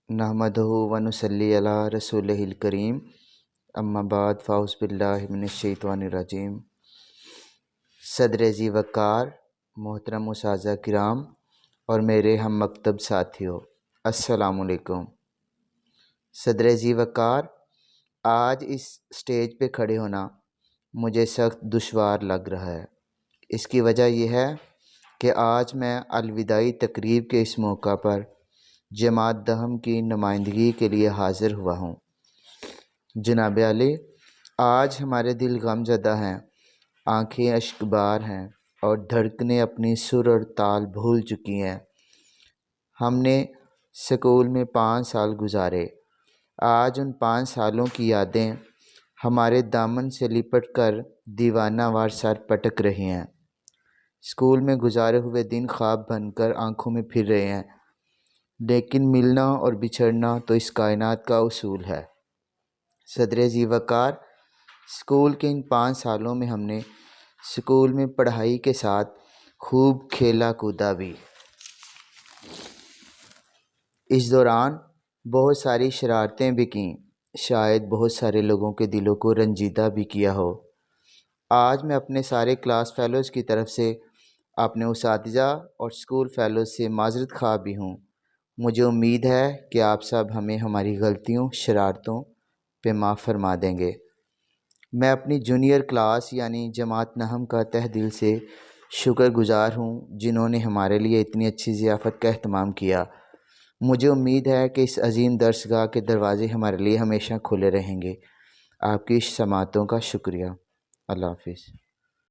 नहमदहु व नुसल्ली अला रसूलिहिल करीम अम्मा बाद फ़ाउज़ बिल्लाहि मिनश्शैतानिर्रजीम। सदर जी वक़ार, मोहतरम उस्ताज़ा किराम और मेरे हम मकतब साथियों, अस्सलामुअलैकुम। सदर जी वक़ार, आज इस स्टेज पे खड़े होना मुझे सख्त दुश्वार लग रहा है। इसकी वजह यह है कि आज मैं अलविदाई तकरीब के इस मौका पर जमात दहम की नुमाइंदगी के लिए हाज़िर हुआ हूँ। जनाब आली, आज हमारे दिल गमज़दा हैं, आँखें अश्कबार हैं और धड़कनें अपनी सुर और ताल भूल चुकी हैं। हमने स्कूल में 5 साल गुजारे। आज उन 5 सालों की यादें हमारे दामन से लिपट कर दीवाना वार सर पटक रही हैं। स्कूल में गुजारे हुए दिन ख्वाब बनकर आंखों में फिर रहे हैं, लेकिन मिलना और बिछड़ना तो इस कायनात का उसूल है। सदर जी वक़ार, स्कूल के इन 5 सालों में हमने स्कूल में पढ़ाई के साथ खूब खेला कूदा भी। इस दौरान बहुत सारी शरारतें भी कीं, शायद बहुत सारे लोगों के दिलों को रंजीदा भी किया हो। आज मैं अपने सारे क्लास फेलोज़ की तरफ से अपने उस्तातिज़ा और स्कूल फेलोज़ से माज़रत ख़्वाह भी हूँ। मुझे उम्मीद है कि आप सब हमें हमारी गलतियों, शरारतों पे माफ़ फरमा देंगे। मैं अपनी जूनियर क्लास यानी जमात नहम का तहे दिल से शुक्रगुज़ार हूँ, जिन्होंने हमारे लिए इतनी अच्छी ज़ियाफ़त का एहतमाम किया। मुझे उम्मीद है कि इस अजीम दर्सगाह के दरवाज़े हमारे लिए हमेशा खुले रहेंगे। आपकी इस समातों का शुक्रिया। अल्लाह हाफ़िज़।